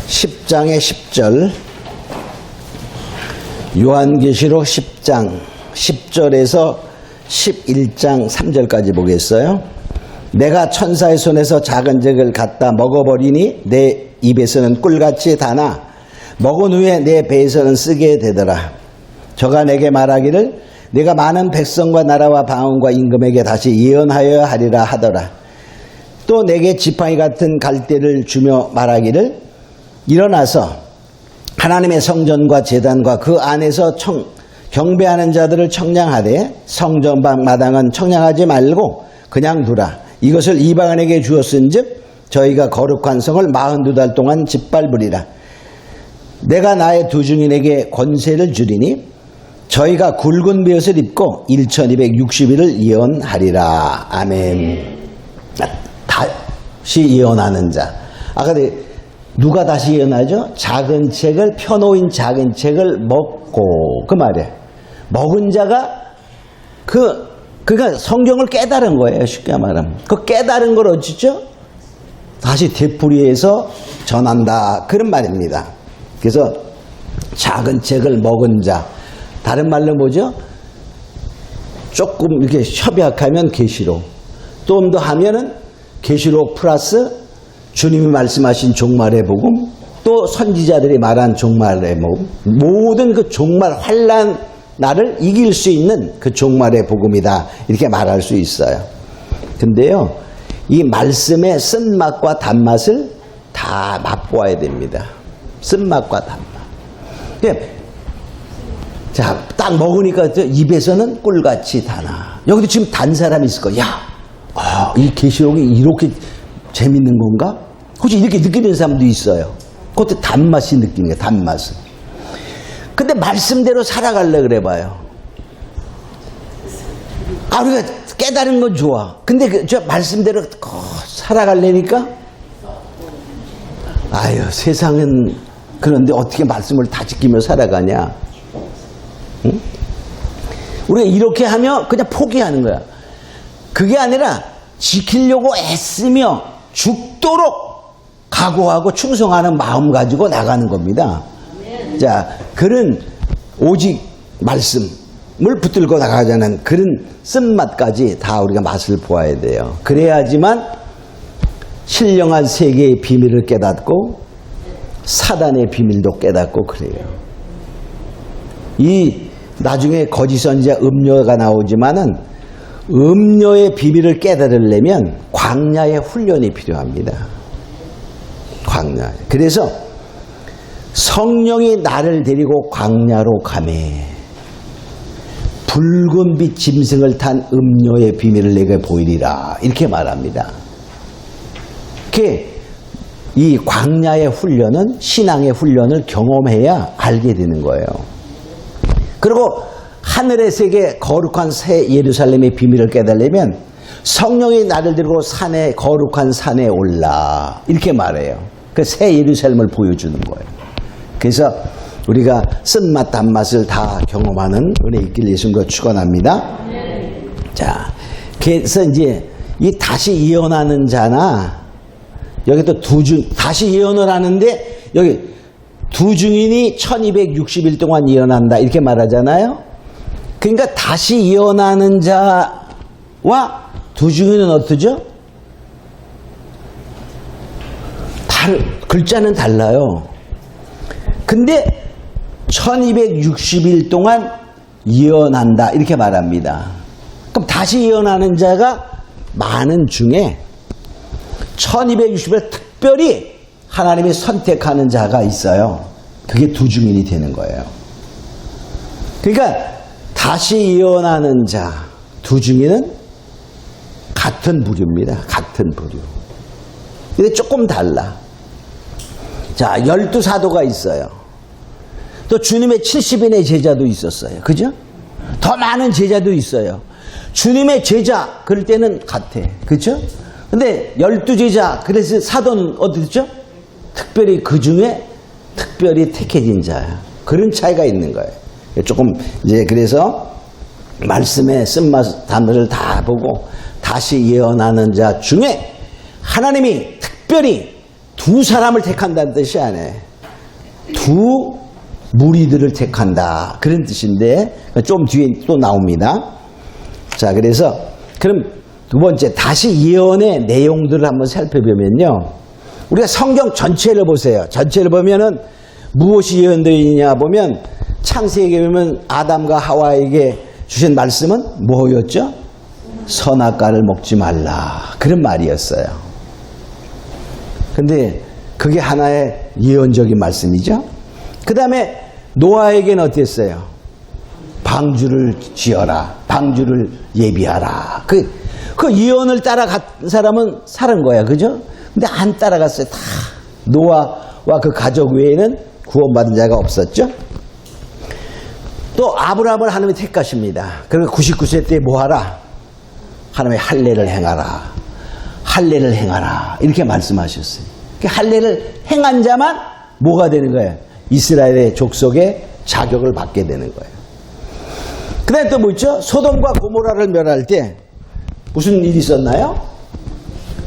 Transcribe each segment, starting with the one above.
10장의 10절, 요한계시록 10장 10절에서 11장 3절까지 보겠어요. 내가 천사의 손에서 작은 잭을 갖다 먹어버리니 내 입에서는 꿀같이 다나 먹은 후에 내 배에서는 쓰게 되더라. 저가 내게 말하기를 내가 많은 백성과 나라와 방언과 임금에게 다시 예언하여야 하리라 하더라. 또 내게 지팡이 같은 갈대를 주며 말하기를 일어나서 하나님의 성전과 제단과 그 안에서 경배하는 자들을 청량하되 성전 밖 마당은 청량하지 말고 그냥 두라. 이것을 이방인에게 주었은즉 저희가 거룩한 성을 42달 동안 짓밟으리라. 내가 나의 두 증인에게 권세를 주리니 저희가 굵은 베옷을 입고 1260일을 예언하리라. 아멘. 다시 예언하는 자. 아까 누가 다시 예언하죠? 작은 책을 펴놓인 작은 책을 먹고, 그 말이에요. 먹은 자가 그러니까 성경을 깨달은 거예요. 쉽게 말하면. 그 깨달은 걸 어찌죠? 다시 되풀이해서 전한다. 그런 말입니다. 그래서 작은 책을 먹은 자. 다른 말로 뭐죠? 조금 이렇게 협약하면 계시록. 좀 더 하면은 계시록 플러스 주님이 말씀하신 종말의 복음, 또 선지자들이 말한 종말의 복음, 모든 그 종말 환난 나를 이길 수 있는 그 종말의 복음이다. 이렇게 말할 수 있어요. 근데요, 이 말씀의 쓴맛과 단맛을 다 맛보아야 됩니다. 쓴맛과 단맛. 자, 딱 먹으니까 입에서는 꿀같이 다나. 여기도 지금 단 사람이 있을 거야. 야, 이 계시록이 이렇게 재밌는 건가? 혹시 이렇게 느끼는 사람도 있어요. 그것도 단맛이 느끼는 거예요. 단맛은. 근데 말씀대로 살아가려 그래 봐요. 우리가 깨달은 건 좋아. 근데 저 말씀대로 살아가려니까 아유, 세상은 그런데 어떻게 말씀을 다 지키며 살아가냐? 응? 우리가 이렇게 하면 그냥 포기하는 거야. 그게 아니라 지키려고 애쓰며 죽도록 각오하고 충성하는 마음 가지고 나가는 겁니다. 자, 그런 오직 말씀을 붙들고 나가자는 그런 쓴맛까지 다 우리가 맛을 보아야 돼요. 그래야지만 신령한 세계의 비밀을 깨닫고 사단의 비밀도 깨닫고 그래요. 이 나중에 거짓 선지자 음료가 나오지만은 음료의 비밀을 깨달으려면 광야의 훈련이 필요합니다. 광야. 그래서 성령이 나를 데리고 광야로 가매 붉은빛 짐승을 탄 음료의 비밀을 내게 보이리라. 이렇게 말합니다. 이 광야의 훈련은 신앙의 훈련을 경험해야 알게 되는 거예요. 그리고 하늘의 세계 거룩한 새 예루살렘의 비밀을 깨달으려면 성령이 나를 데리고 산에 거룩한 산에 올라 이렇게 말해요. 그 새 예루살렘을 보여주는 거예요. 그래서 우리가 쓴맛 단맛을 다 경험하는 은혜 있길 예수님과 축원합니다. 자, 그래서 이제 이 다시 예언하는 자나 여기 또 다시 예언을 하는데 여기 두 증인이 1260일 동안 예언한다 이렇게 말하잖아요. 그러니까 다시 예언하는 자와 두 증인은 어떠죠? 글자는 달라요. 근데 1260일 동안 예언한다 이렇게 말합니다. 그럼 다시 예언하는 자가 많은 중에 1260일 특별히 하나님이 선택하는 자가 있어요. 그게 두 증인이 되는 거예요. 그러니까 다시 예언하는 자, 두 증인은 같은 부류입니다. 같은 부류. 근데 조금 달라. 자, 12사도가 있어요. 또 주님의 70인의 제자도 있었어요. 그죠? 더 많은 제자도 있어요. 주님의 제자 그럴 때는 같아. 그죠? 근데 12제자 그래서 사도는 어디죠? 특별히 그 중에 특별히 택해진 자야. 그런 차이가 있는 거예요. 조금 이제 그래서 말씀의 쓴맛 단어를 다 보고 다시 예언하는 자 중에 하나님이 특별히 두 두 사람을 택한다는 뜻이 아니에요. 두 무리들을 택한다. 그런 뜻인데 좀 뒤에 또 나옵니다. 자, 그래서 그럼 두 번째 다시 예언의 내용들을 한번 살펴보면요. 우리가 성경 전체를 보세요. 전체를 보면은 무엇이 예언되어 있냐 보면 창세기에 보면 아담과 하와에게 주신 말씀은 뭐였죠? 선악과를 먹지 말라. 그런 말이었어요. 근데 그게 하나의 예언적인 말씀이죠. 그 다음에 노아에게는 어땠어요? 방주를 지어라. 방주를 예비하라. 그 예언을 따라간 사람은 살은 거야. 그죠? 근데 안 따라갔어요. 다 노아와 그 가족 외에는 구원받은 자가 없었죠. 또 아브라함을 하나님이 택하십니다. 그러니까 99세 때 뭐 하라? 하나님의 할례를 행하라. 할례를 행하라. 이렇게 말씀하셨어요. 그 할례를 행한 자만 뭐가 되는 거예요? 이스라엘의 족속의 자격을 받게 되는 거예요. 그 다음에 또 뭐 있죠? 소돔과 고모라를 멸할 때 무슨 일이 있었나요?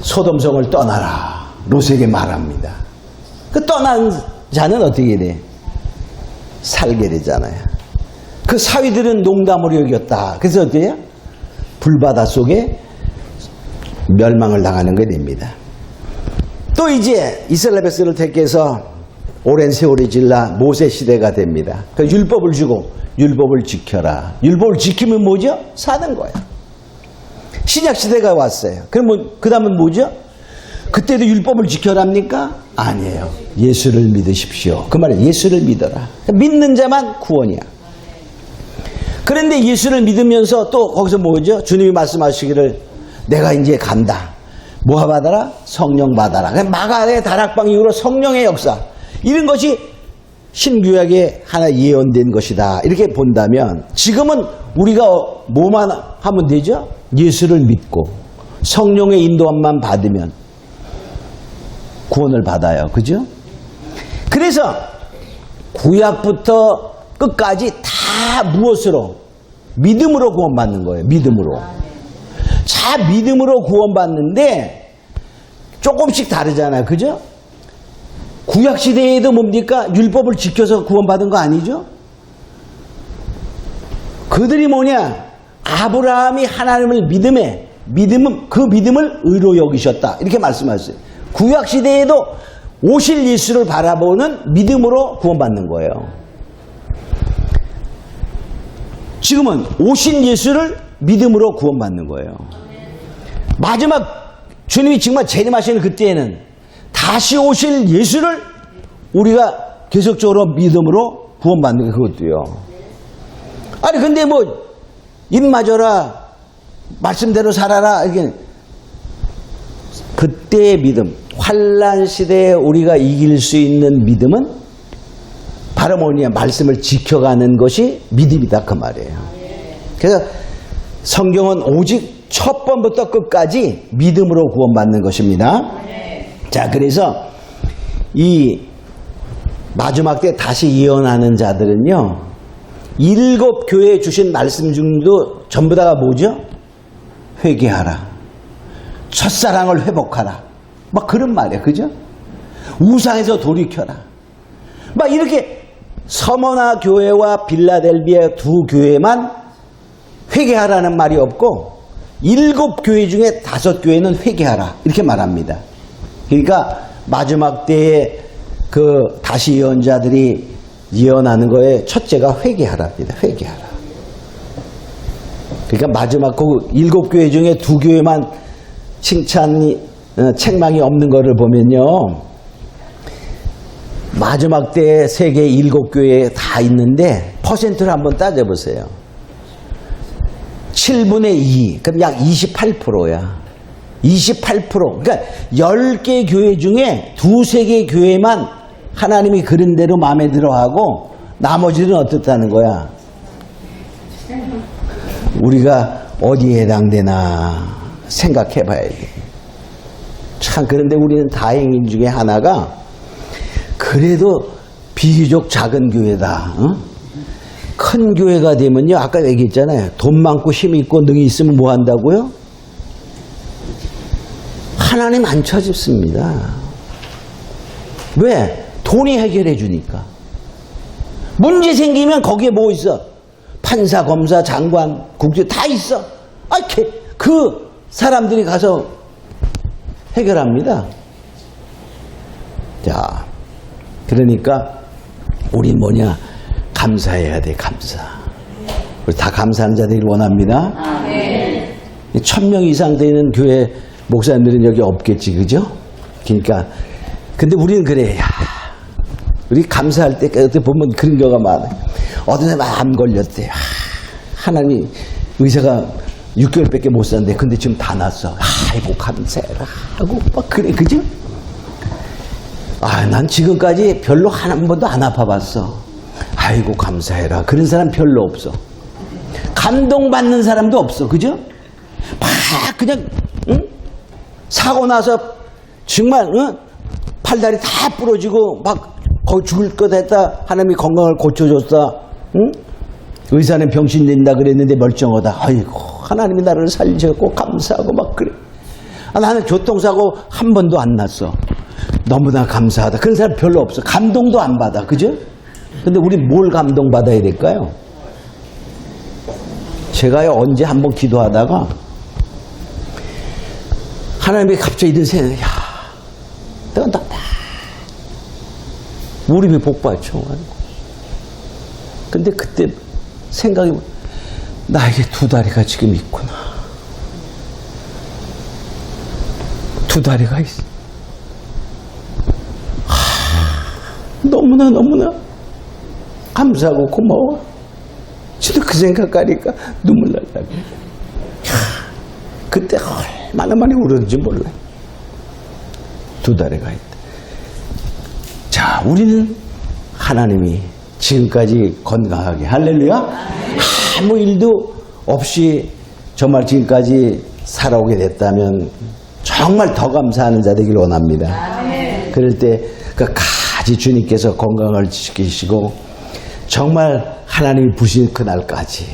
소돔성을 떠나라. 롯에게 말합니다. 그 떠난 자는 어떻게 돼? 살게 되잖아요. 그 사위들은 농담으로 여겼다. 그래서 어때요? 불바다 속에 멸망을 당하는 게 됩니다. 또 이제 이스라엘 백성을 택해서 오랜 세월이 지나 모세 시대가 됩니다. 그 율법을 주고 율법을 지켜라. 율법을 지키면 뭐죠? 사는 거야. 신약 시대가 왔어요. 그럼 그 다음은 뭐죠? 그때도 율법을 지켜랍니까? 아니에요. 예수를 믿으십시오. 그 말은 예수를 믿어라. 믿는 자만 구원이야. 그런데 예수를 믿으면서 또 거기서 뭐죠? 주님이 말씀하시기를 내가 이제 간다. 뭐 받아라? 성령 받아라. 마가의 다락방 이후로 성령의 역사. 이런 것이 신구약에 하나 예언된 것이다. 이렇게 본다면 지금은 우리가 뭐만 하면 되죠? 예수를 믿고 성령의 인도함만 받으면 구원을 받아요. 그죠? 그래서 구약부터 끝까지 다 무엇으로? 믿음으로 구원받는 거예요. 믿음으로. 자, 믿음으로 구원받는데 조금씩 다르잖아요. 그죠? 구약시대에도 뭡니까? 율법을 지켜서 구원받은 거 아니죠? 그들이 뭐냐? 아브라함이 하나님을 그 믿음을 의로 여기셨다. 이렇게 말씀하셨어요. 구약시대에도 오실 예수를 바라보는 믿음으로 구원받는 거예요. 지금은 오신 예수를 믿음으로 구원받는 거예요. 마지막 주님이 정말 재림하시는 그때에는 다시 오실 예수를 우리가 계속적으로 믿음으로 구원받는 게 그것도요. 아니 근데 뭐 입 맞아라 말씀대로 살아라 이게 그때의 믿음, 환난 시대에 우리가 이길 수 있는 믿음은 바로 뭐냐? 말씀을 지켜가는 것이 믿음이다 그 말이에요. 그래서 성경은 오직 첫 번부터 끝까지 믿음으로 구원받는 것입니다. 자, 그래서 이 마지막 때 다시 예언하는 자들은요, 7 교회에 주신 말씀 중도 전부 다가 뭐죠? 회개하라. 첫사랑을 회복하라. 막 그런 말이에요. 그죠? 우상에서 돌이켜라. 막 이렇게 서머나 교회와 빌라델비아 두 교회만 회개하라는 말이 없고 7 교회 중에 5 교회는 회개하라. 이렇게 말합니다. 그러니까 마지막 때에 그 다시 예언자들이 예언하는 거에 첫째가 회개하랍니다. 회개하라. 그러니까 마지막 그 7 교회 중에 2 교회만 칭찬이 책망이 없는 거를 보면요. 마지막 때 세계 7 교회에 다 있는데 퍼센트를 한번 따져보세요. 7분의 2, 그럼 약 28%야. 28%. 그러니까 10개 교회 중에 2-3개 교회만 하나님이 그런 대로 마음에 들어하고 나머지는 어떻다는 거야? 우리가 어디에 해당되나 생각해 봐야 돼. 참 그런데 우리는 다행인 중에 하나가 그래도 비교적 작은 교회다. 어? 큰 교회가 되면요. 아까 얘기했잖아요. 돈 많고 힘 있고 능이 있으면 뭐 한다고요? 하나님 안 찾습니다. 왜? 돈이 해결해 주니까. 문제 생기면 거기에 뭐 있어? 판사, 검사, 장관, 국회 다 있어. 그 사람들이 가서 해결합니다. 자, 그러니까 우린 뭐냐? 감사해야 돼, 감사. 우리 다 감사하는 자들이 원합니다. 1000명 이상 되는 교회 목사님들은 여기 없겠지, 그죠? 그러니까 근데 우리는 그래. 우리 감사할 때 보면 그런 경우가 많아요. 어느 날 암 걸렸대. 하나님 의사가 6개월밖에 못 사는데 근데 지금 다 났어. 아이고 감사해라 하고 막 그래, 그죠? 난 지금까지 별로 한 번도 안 아파봤어. 아이고 감사해라. 그런 사람 별로 없어. 감동받는 사람도 없어, 그죠? 막 그냥 사고 나서 정말 팔다리 다 부러지고 막 거의 죽을 것 했다. 하나님이 건강을 고쳐줬다. 의사는 병신 된다 그랬는데 멀쩡하다. 아이고 하나님이 나를 살리셨고 감사하고 막 그래. 나는 교통사고 한 번도 안 났어. 너무나 감사하다. 그런 사람 별로 없어. 감동도 안 받아, 그죠? 근데 우리 뭘 감동받아야 될까요? 제가요 언제 한번 기도하다가 하나님이 갑자기 이런 생각이, 내가 나 무릎이 복받쳐. 근데 그때 생각이, 나에게 두 다리가 지금 있구나. 두 다리가 있어. 너무나 감사하고 고마워. 진짜 그 생각하니까 눈물 날라. 그때 얼마나 많이 울었는지 몰라요. 두 다리가 있다. 자, 우리는 하나님이 지금까지 건강하게, 할렐루야, 아무 일도 없이 정말 지금까지 살아오게 됐다면 정말 더 감사하는 자 되길 원합니다. 그럴 때 끝까지 주님께서 건강을 지키시고 정말 하나님이 부신 그날까지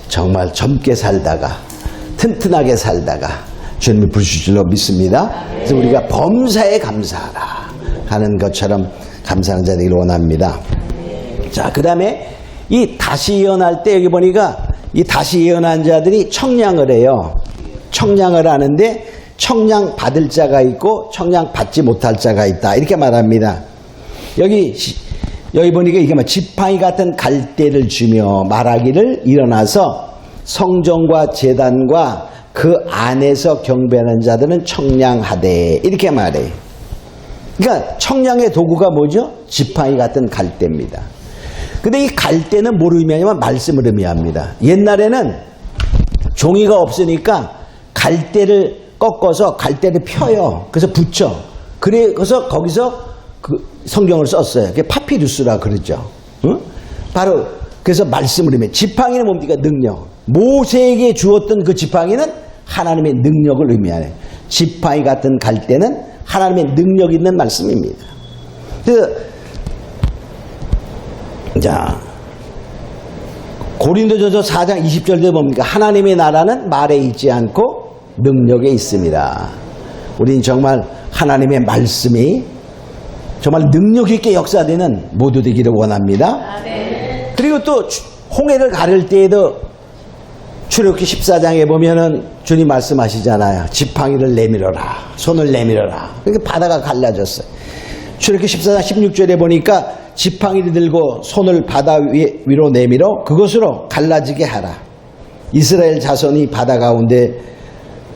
정말 젊게 살다가 튼튼하게 살다가 주님이 부르실 줄로 믿습니다. 그래서 우리가 범사에 감사하라 하는 것처럼 감사하는 자 되기를 원합니다. 자, 그 다음에 이 다시 예언할 때 여기 보니까 이 다시 예언한 자들이 청량을 해요. 청량을 하는데 청량 받을 자가 있고 청량 받지 못할 자가 있다, 이렇게 말합니다. 여기 보니까 이게 지팡이 같은 갈대를 주며 말하기를 일어나서 성전과 제단과 그 안에서 경배하는 자들은 청량하되, 이렇게 말해요. 그러니까 청량의 도구가 뭐죠? 지팡이 같은 갈대입니다. 근데 이 갈대는 뭘 의미하냐면 말씀을 의미합니다. 옛날에는 종이가 없으니까 갈대를 꺾어서 갈대를 펴요. 그래서 붙여. 그래서 거기서 그 성경을 썼어요. 그게 파피루스라 그러죠. 응? 바로 그래서 말씀을 의미해요. 지팡이는 뭡니까? 능력. 모세에게 주었던 그 지팡이는 하나님의 능력을 의미하네요. 지팡이 같은 갈대는 하나님의 능력 있는 말씀입니다. 그래서 자, 고린도전서 4장 20절에 뭡니까? 하나님의 나라는 말에 있지 않고 능력에 있습니다. 우리는 정말 하나님의 말씀이 정말 능력 있게 역사되는 모두 되기를 원합니다. 그리고 또 홍해를 가를 때에도 출애굽기 14장에 보면은 주님 말씀하시잖아요. 지팡이를 내밀어라, 손을 내밀어라. 그러니까 바다가 갈라졌어요. 출애굽기 14장 16절에 보니까 지팡이를 들고 손을 바다 위로 내밀어 그것으로 갈라지게 하라. 이스라엘 자손이 바다 가운데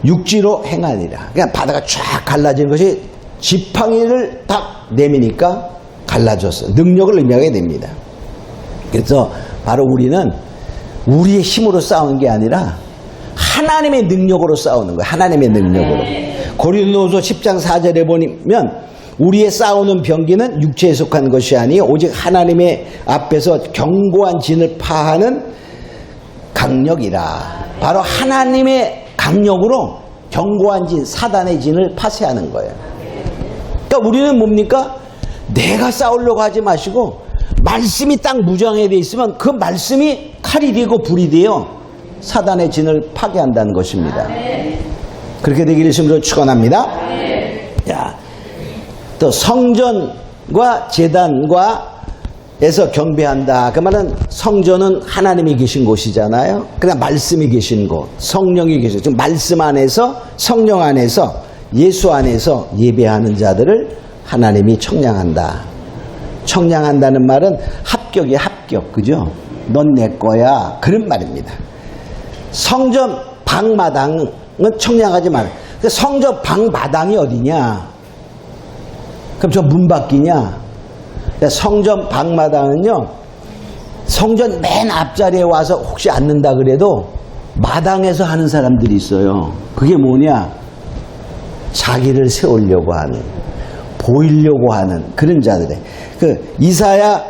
육지로 행하니라. 그냥 바다가 쫙 갈라지는 것이 지팡이를 딱 내미니까 갈라졌어요. 능력을 의미하게 됩니다. 그래서 바로 우리는 우리의 힘으로 싸우는 게 아니라 하나님의 능력으로 싸우는 거예요. 하나님의 능력으로. 고린도후서 10장 4절에 보면 우리의 싸우는 병기는 육체에 속한 것이 아니요 오직 하나님의 앞에서 견고한 진을 파하는 강력이라. 바로 하나님의 강력으로 견고한 진, 사단의 진을 파쇄하는 거예요. 그러니까 우리는 뭡니까? 내가 싸우려고 하지 마시고 말씀이 딱 무장해 돼 있으면 그 말씀이 칼이 되고 불이 되어 사단의 진을 파괴한다는 것입니다. 그렇게 되기를 주님으로 축원합니다. 자, 또 성전과 제단과에서 경배한다. 그 말은 성전은 하나님이 계신 곳이잖아요. 그냥 말씀이 계신 곳, 성령이 계신 지금 말씀 안에서 성령 안에서 예수 안에서 예배하는 자들을 하나님이 청량한다. 청량한다는 말은 합격이 합격, 그죠? 넌 내 거야, 그런 말입니다. 성전 방마당은 청량하지 말아요. 성전 방마당이 어디냐? 그럼 저 문 밖이냐? 성전 방마당은요, 성전 맨 앞자리에 와서 혹시 앉는다 그래도 마당에서 하는 사람들이 있어요. 그게 뭐냐? 자기를 세우려고 하는, 보이려고 하는 그런 자들의 그 이사야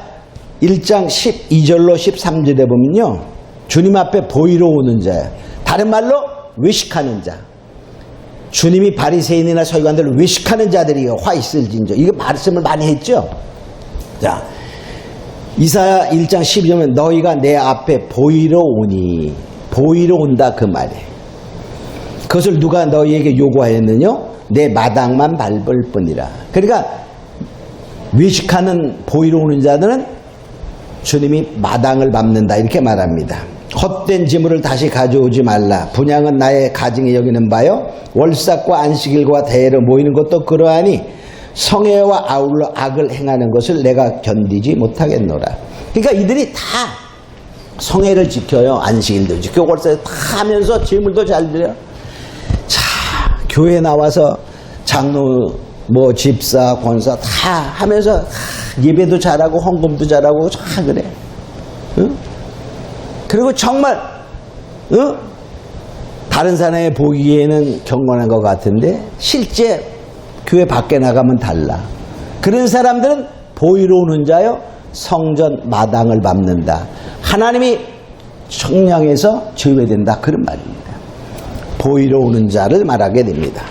1장 12절로 13절에 보면요, 주님 앞에 보이러 오는 자야. 다른 말로 외식하는 자. 주님이 바리새인이나 서기관들을 외식하는 자들이 화 있을진저. 이거 말씀을 많이 했죠. 자, 이사야 1장 12절은 너희가 내 앞에 보이러 오니, 보이러 온다 그 말이에요. 그것을 누가 너희에게 요구하였느냐? 내 마당만 밟을 뿐이라. 그러니까 외식하는 보이러 오는 자들은 주님이 마당을 밟는다 이렇게 말합니다. 헛된 재물을 다시 가져오지 말라. 분향은 나의 가증에 여기는 바요. 월삭과 안식일과 대회로 모이는 것도 그러하니 성회와 아울러 악을 행하는 것을 내가 견디지 못하겠노라. 그러니까 이들이 다 성회를 지켜요. 안식일도 지키고 월삭 다 하면서 재물도 잘 드려. 자, 교회 나와서 장로 뭐 집사 권사 다 하면서 예배도 잘하고 헌금도 잘하고 다 그래. 응? 그리고 정말 다른 사람이 보기에는 경건한 것 같은데 실제 교회 밖에 나가면 달라. 그런 사람들은 보이러 오는 자요, 성전 마당을 밟는다. 하나님이 청량해서 제외된다 그런 말입니다. 보이러 오는 자를 말하게 됩니다.